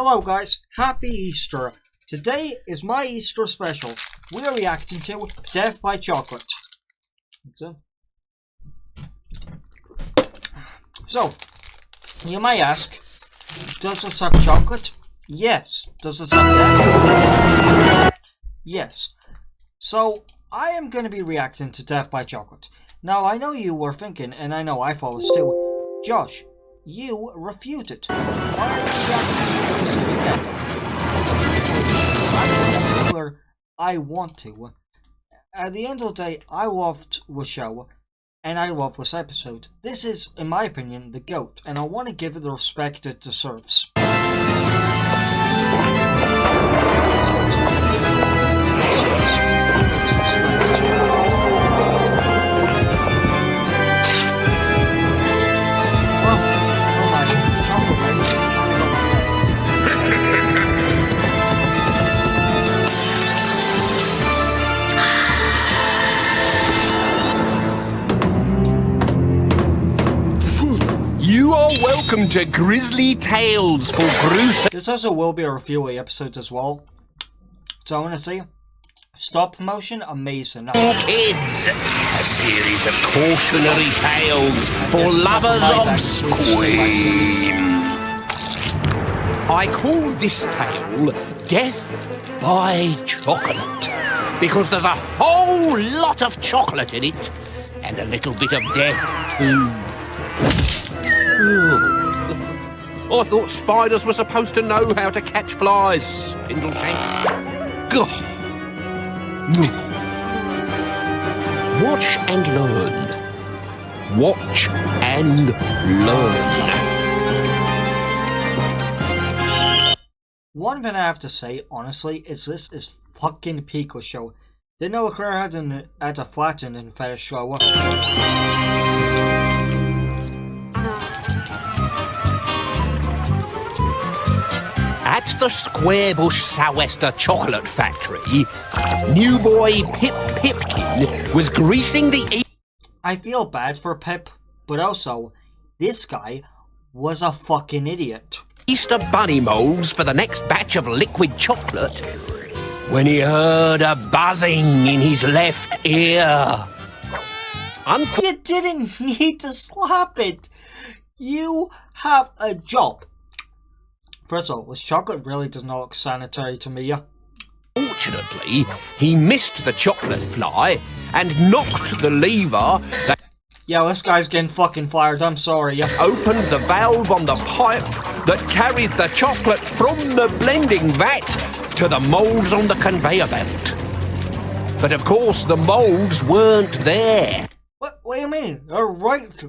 Hello guys, happy Easter. Today is my Easter special. We are reacting to Death by Chocolate. So, you might ask, does this have chocolate? Yes. Does this have death? Yes. So, I am going to be reacting to Death by Chocolate. Now, I know you were thinking, and I know I follow too, Josh, you refuted. Why are you reacting to this again? I want to. At the end of the day, I loved the show, and I love this episode. This is, in my opinion, the GOAT, and I want to give it the respect it deserves. You are welcome to Grizzly Tales for Gruesome. This also will be a review episode as well. So I want to say, stop motion, amazing. Kids, a series of cautionary tales for lovers of Scream. I call this tale Death by Chocolate because there's a whole lot of chocolate in it and a little bit of death too. I thought spiders were supposed to know how to catch flies, Spindleshanks. Gah. Watch and learn. Watch and learn. One thing I have to say, honestly, is this is fucking Pico show. Didn't know Leclerc had a flattened in fetish show. At the Square Bush Sou'wester Chocolate Factory, new boy Pip Pipkin was greasing the... I feel bad for Pip, but also, this guy was a fucking idiot. Easter bunny molds for the next batch of liquid chocolate when he heard a buzzing in his left ear. You didn't need to slap it. You have a job. First of all, this chocolate really does not look sanitary to me. Fortunately, he missed the chocolate fly and knocked the lever that... Yeah, this guy's getting fucking fired, I'm sorry. Opened the valve on the pipe that carried the chocolate from the blending vat to the moulds on the conveyor belt. But of course, the moulds weren't there. What do you mean? They're right...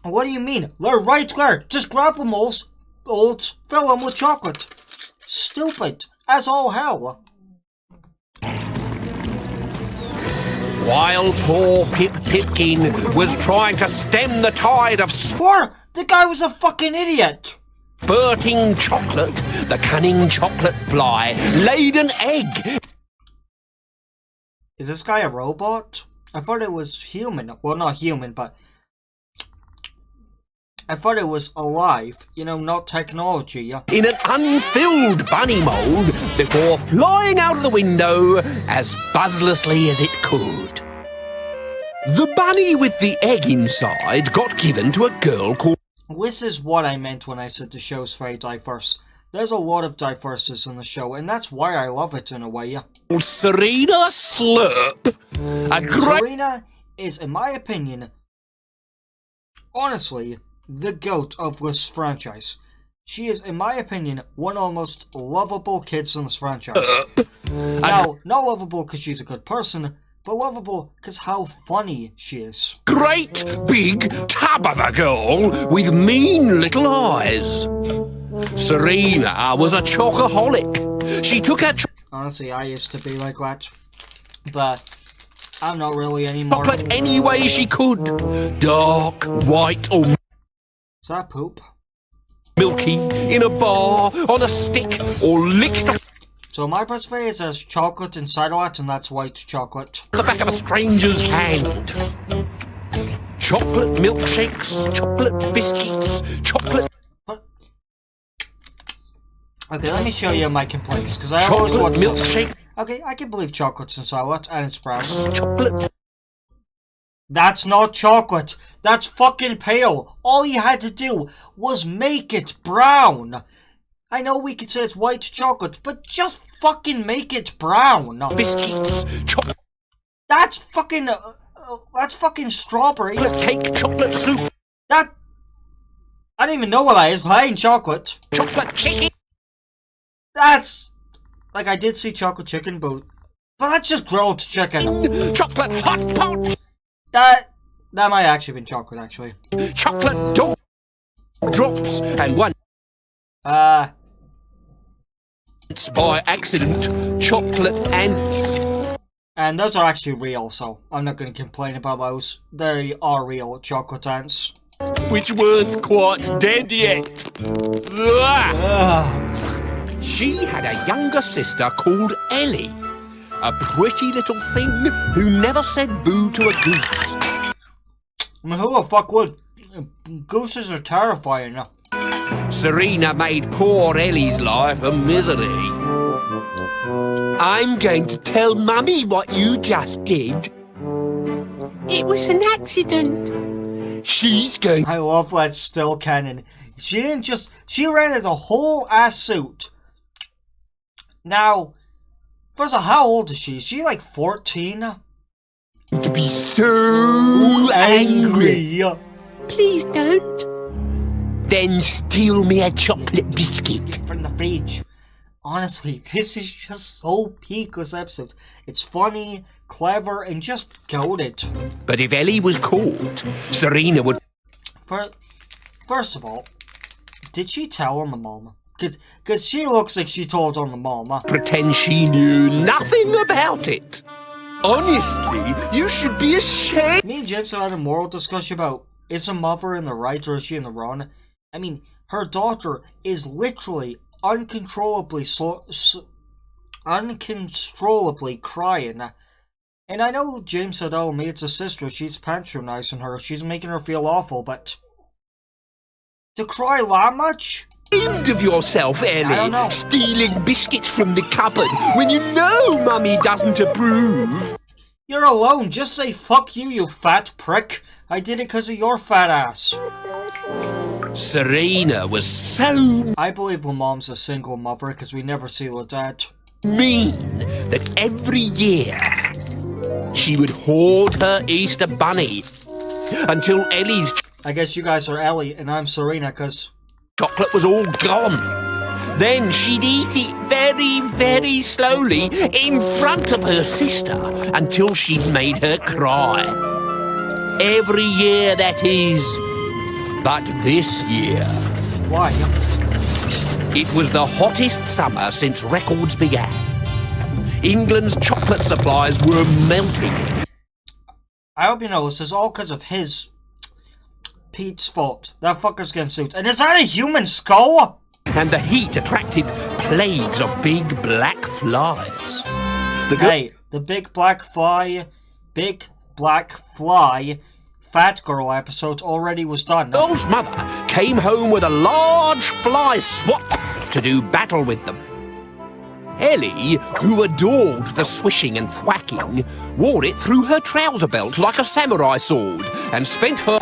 What do you mean? They're right there. Just grab them all, fill them with chocolate. Stupid. As all hell. While poor Pip Pipkin was trying to stem the tide of The guy was a fucking idiot. spurting chocolate, the cunning chocolate fly laid an egg. Is this guy a robot? I thought it was human. Well, not human, but... I thought it was alive, you know, not technology. In an unfilled bunny mould before flying out of the window as buzzlessly as it could. The bunny with the egg inside got given to a girl called... This is what I meant when I said the show's very diverse. There's a lot of diversity in the show, and that's why I love it in a way. Serena Slurp. Serena is, in my opinion, honestly, the GOAT of this franchise. She is, in my opinion, one of the most lovable kids in this franchise. Now, not lovable because she's a good person, but lovable because how funny she is. Great big tub of a girl with mean little eyes. Serena was a chocoholic. She took her honestly, I used to be like that, but I'm not really anymore. Chocolate any way she could. Dark, white or... Is that poop? Milky, in a bar, on a stick, or licked... So my best phase has chocolate inside of it, and that's white chocolate. The back of a stranger's hand. chocolate milkshakes, chocolate biscuits, chocolate Okay, let me show you my complaints, because I always chocolate want to... milkshake, Okay, I can believe chocolate's inside it, and it's brown. chocolate. That's not chocolate. That's fucking pale. All you had to do was make it brown. I know we could say it's white chocolate, but just fucking make it brown. Biscuits, chocolate That's fucking strawberry. cake, chocolate soup, That... I don't even know what that is. Plain chocolate. chocolate chicken. That's... Like, I did see chocolate chicken, but that's just grilled chicken. Chocolate hot pot. That might actually been chocolate, actually. Chocolate dog drops and one by accident chocolate ants. And those are actually real, so I'm not going to complain about those. They are real chocolate ants. Which weren't quite dead yet. She had a younger sister called Ellie, a pretty little thing who never said boo to a goose. I mean, who the fuck would? Gooses are terrifying. Serena made poor Ellie's life a misery. I'm going to tell Mummy what you just did. It was an accident. She's going... I love that still canon. She didn't just... She rented a whole ass suit. Now, first of all, how old is she? Is she like 14? to be so angry. Please don't. Then steal me a chocolate biscuit. From the fridge. Honestly, this is just so peak this episode. It's funny, clever, and just goated. But if Ellie was caught, Serena would... First of all, did she tell on the mama? Because she looks like she told on the mama. pretend she knew nothing about it. Honestly, you should be ashamed. Me and James had a moral discussion about, is the mother in the right or is she in the wrong? I mean, her daughter is literally uncontrollably crying. And I know James said, oh, me, it's a sister, she's patronizing her, she's making her feel awful, but... to cry that much? Ashamed of yourself, I don't Ellie, know. stealing biscuits from the cupboard when you know Mummy doesn't approve. You're alone, just say fuck you, you fat prick. I did it because of your fat ass. Serena was so I believe the mom's a single mother because we never see her dad. mean that every year she would hoard her Easter bunny until Ellie's I guess you guys are Ellie and I'm Serena because... chocolate was all gone. Then she'd eat it very, very slowly in front of her sister until she'd made her cry. Every year, that is. But this year, Why? it was the hottest summer since records began. England's chocolate supplies were melting. I hope you know this is all because of his... Pete's fault. That fucker's getting sued. And is that a human skull? And the heat attracted plagues of big black flies. Hey, the big black fly, fat girl episode already was done. girl's mother came home with a large fly swat to do battle with them. Ellie, who adored the swishing and thwacking, wore it through her trouser belt like a samurai sword and spent her...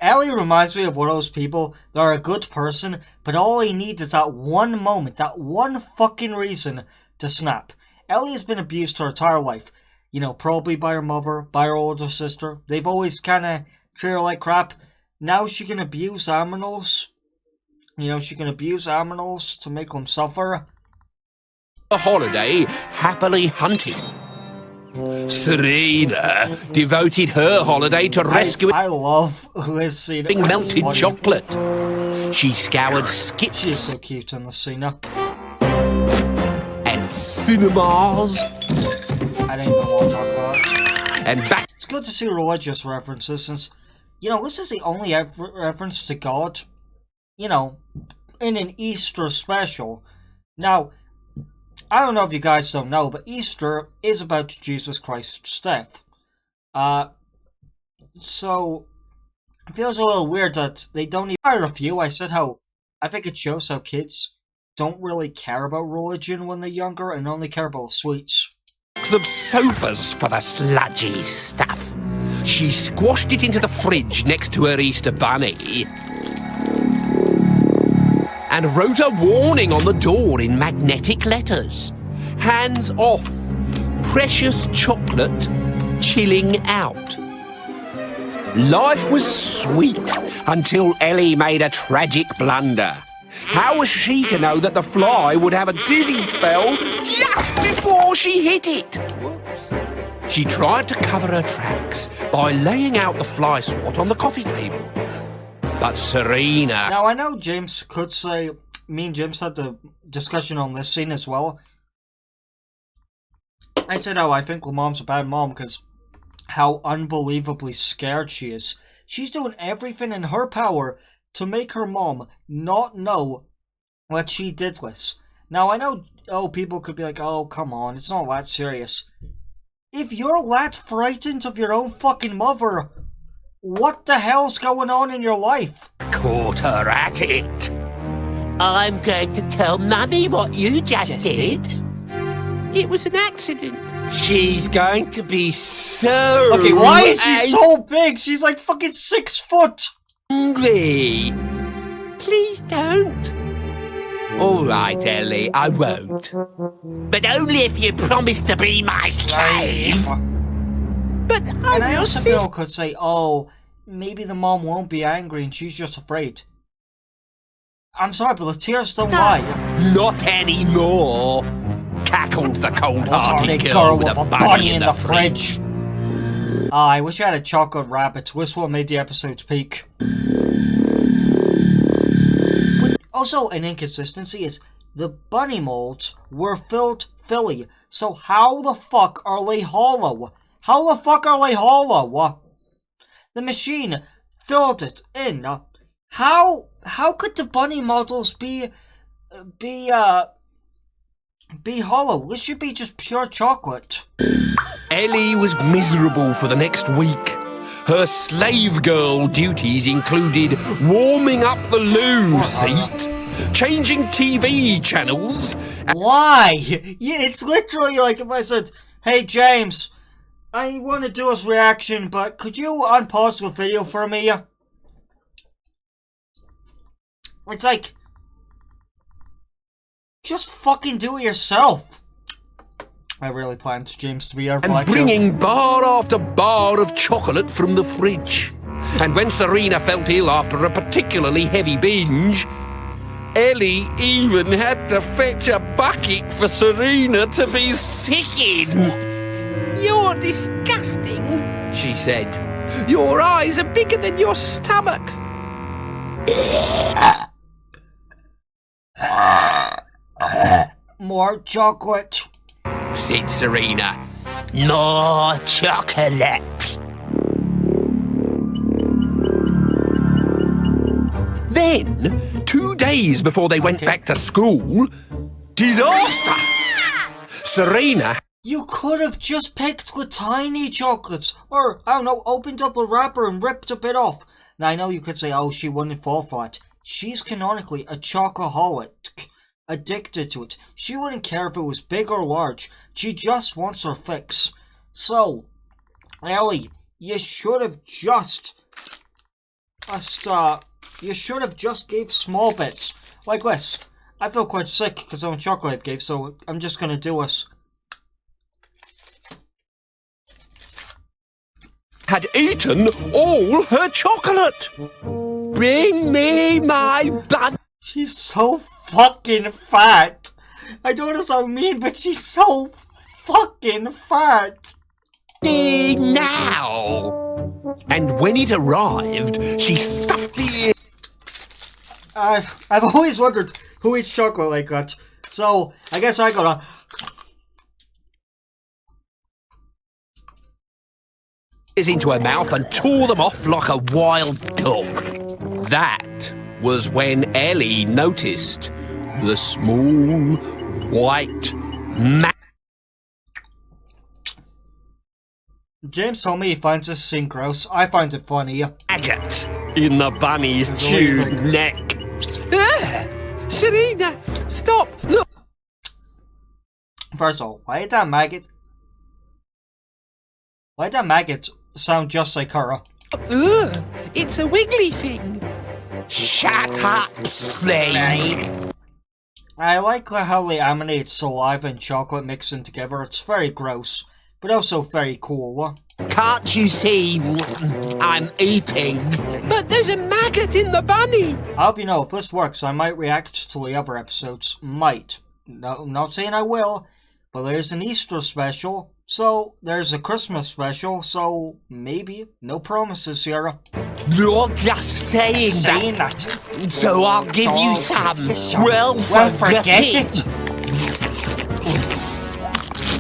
Ellie reminds me of one of those people that are a good person, but all he needs is that one moment, that one fucking reason to snap. Ellie has been abused her entire life. You know, probably by her mother, by her older sister. They've always kind of treated her like crap. Now she can abuse animals. You know, she can abuse animals to make them suffer. a holiday happily hunting. Serena devoted her holiday to rescuing I love this scene. This is melted funny. chocolate. She scoured skips She's so cute in the scene. and cinemas I didn't even want to talk about it. and back. It's good to see religious references since, you know, this is the only reference to God, you know, in an Easter special. Now, I don't know if you guys don't know, but Easter is about Jesus Christ's death. So, It feels a little weird that they don't even. In my review, I said how I think it shows how kids don't really care about religion when they're younger and only care about sweets. Of sofas for the sludgy stuff. She squashed it into the fridge next to her Easter bunny and wrote a warning on the door in magnetic letters. Hands off. Precious chocolate chilling out. Life was sweet until Ellie made a tragic blunder. How was she to know that the fly would have a dizzy spell just before she hit it? Whoops. She tried to cover her tracks by laying out the fly swat on the coffee table. But Serena... Now, I know James could say... Me and James had the discussion on this scene as well. I said how I think Mom's a bad mom because how unbelievably scared she is. She's doing everything in her power to make her mom not know what she did this. Now, I know, people could be like, oh, come on, it's not that serious. If you're that frightened of your own fucking mother, what the hell's going on in your life? Caught her at it. I'm going to tell Mummy what you just did. It was an accident. She's going to be so... Okay, why is she so big? She's like fucking 6 foot. Angry. Please don't. All right, Ellie, I won't. But only if you promise to be my slave. But I also feel could say, oh, maybe the mom won't be angry and she's just afraid. I'm sorry, but the tears don't lie. Not anymore. Cackled the cold-hearted girl with a bunny in the fridge. I wish I had a chocolate rabbit. This one made the episode's peak. Also, an inconsistency is the bunny molds were filly. So how the fuck are they hollow? How the fuck are they hollow? The machine filled it in. How could the bunny models be hollow? This should be just pure chocolate. Ellie was miserable for the next week. Her slave girl duties included warming up the loo seat, changing TV channels. Why? Yeah, it's literally like if I said, hey James, I want to do a reaction, but could you unpause the video for me? It's like, just fucking do it yourself. I really planned James to be our and bringing bar after bar of chocolate from the fridge. And when Serena felt ill after a particularly heavy binge, Ellie even had to fetch a bucket for Serena to be sick in. You're disgusting, she said. Your eyes are bigger than your stomach. More chocolate, said Serena. More chocolate. Then, 2 days before they went back to school, disaster! Serena... You could have just picked the tiny chocolates, or, I don't know, opened up a wrapper and ripped a bit off. Now, I know you could say, oh, she wouldn't fall for it. She's canonically a chocoholic, addicted to it. She wouldn't care if it was big or large. She just wants her fix. So, Ellie, you should have just gave small bits. Like this. I feel quite sick because I'm chocolate I gave, so I'm just gonna do this. Had eaten all her chocolate. Bring me my bun. She's so fucking fat. I don't know sound mean, but she's so fucking fat. Now. And when it arrived, she stuffed the... I've always wondered who eats chocolate like that. So, I guess I gotta... into her mouth and tore them off like a wild dog. That was when Ellie noticed the small white James told me he finds this scene gross. I find it funny. Maggot in the bunny's It's chewed amazing. neck. Ah, Serena, stop! Look. First of all, why did that maggot sound just like her? Ugh, it's a wiggly thing. Shut up, slave. I like how they animate saliva and chocolate mixing together. It's very gross, but also very cool. Can't you see I'm eating? But there's a maggot in the bunny. I hope you know if this works, I might react to the other episodes. Might. No, I'm not saying I will, but there's an Easter special, so there's a Christmas special, so maybe. No promises here. You're just saying that. So I'll give you some. Well, forget it.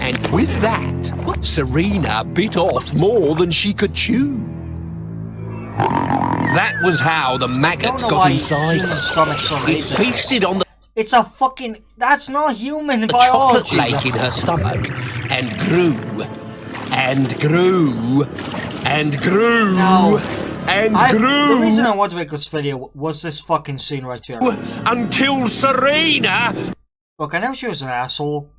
And with that, Serena bit off more than she could chew. That was how the maggot Don't know got why inside human her. stomachs are It made. feasted on the It's a fucking. That's not human chocolate biology. lake in her stomach and grew and grew and grew No. and The grew reason I wanted to make this video was this fucking scene right here. until Serena Look, I know she was an asshole,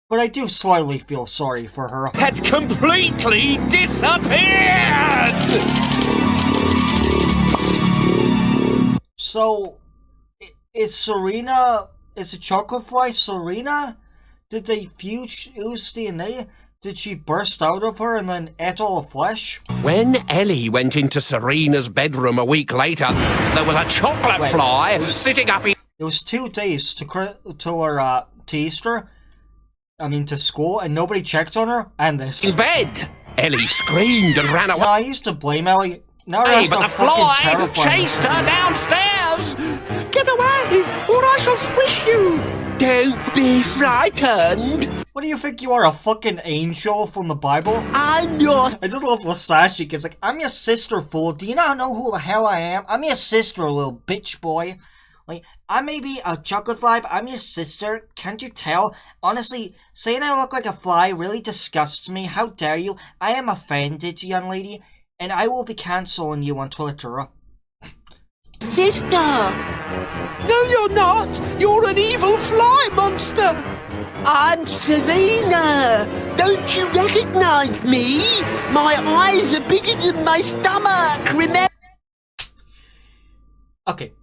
but I do slightly feel sorry for her. had completely disappeared. So, is Serena... Is the chocolate fly Serena? Did they fuse DNA? Did she burst out of her and then ate all the flesh? When Ellie went into Serena's bedroom a week later, there was a chocolate Wait. fly sitting up in It was 2 days to Easter. I mean, to school, and nobody checked on her. And this. bed. Ellie screamed and ran No, away. I used to blame Ellie. Now Hey, that's but not the fucking fly terrifying. chased her downstairs. Get away, or I shall squish you. Don't be frightened. What do you think you are, a fucking angel from the Bible? I'm your I just love the sass she gives, like, I'm your sister, fool. Do you not know who the hell I am? I'm your sister, little bitch boy. Like, I may be a chocolate fly, but I'm your sister. Can't you tell? Honestly, saying I look like a fly really disgusts me. How dare you? I am offended, young lady, and I will be cancelling you on Twitter. sister. No, you're not. You're an evil fly monster. I'm Serena. Don't you recognize me? My eyes are bigger than my stomach. Remember? Okay,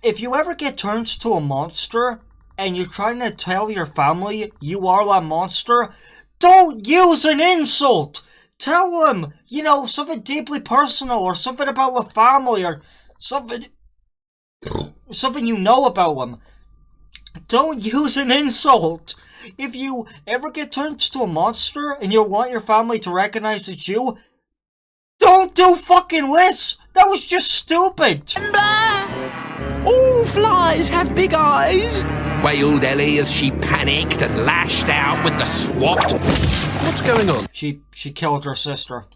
if you ever get turned to a monster, and you're trying to tell your family you are that monster, don't use an insult! Tell them, you know, something deeply personal, or something about the family, or something you know about them. Don't use an insult! If you ever get turned to a monster, and you want your family to recognize it's you, don't do fucking this! That was just stupid! All flies have big eyes, wailed Ellie as she panicked and lashed out with the swat. What's going on? She killed her sister.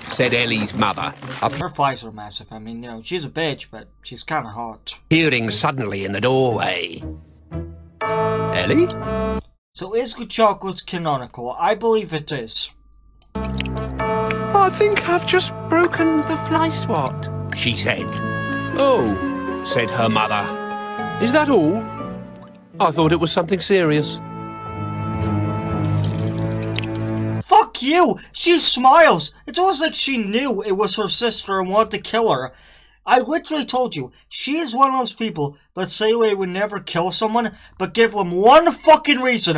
Said Ellie's mother, Her flies are massive. I mean, you know, she's a bitch, but she's kind of hot. appearing suddenly in the doorway. Ellie? So is Good Chocolate canonical? I believe it is. I think I've just broken the fly swat, she said. Oh, said her mother. Is that all? I thought it was something serious. Fuck you! She smiles! It's almost like she knew it was her sister and wanted to kill her. I literally told you, she is one of those people that say they would never kill someone, but give them one fucking reason,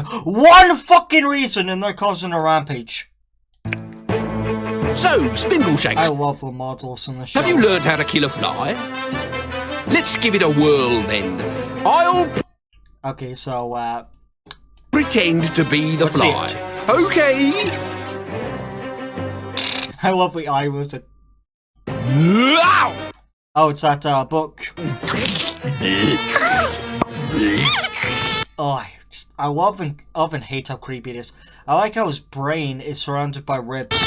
and they're causing a rampage. So, Spindleshanks, I love the models in the show. have you learned how to kill a fly? Let's give it a whirl then. I'll Okay, so, pretend to be the Let's see fly. it. Okay. I love the eye moves. Ow! Oh, it's that, book. Oh, I love and hate how creepy it is. I like how his brain is surrounded by ribs.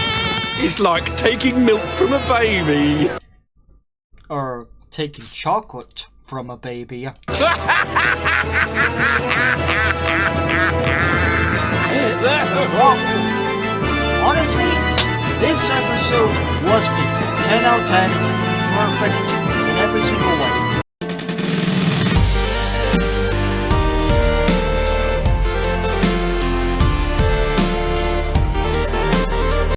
It's like taking milk from a baby. Or taking chocolate from a baby. Well, honestly, This episode was peak. 10 out of 10. Perfect in every single way.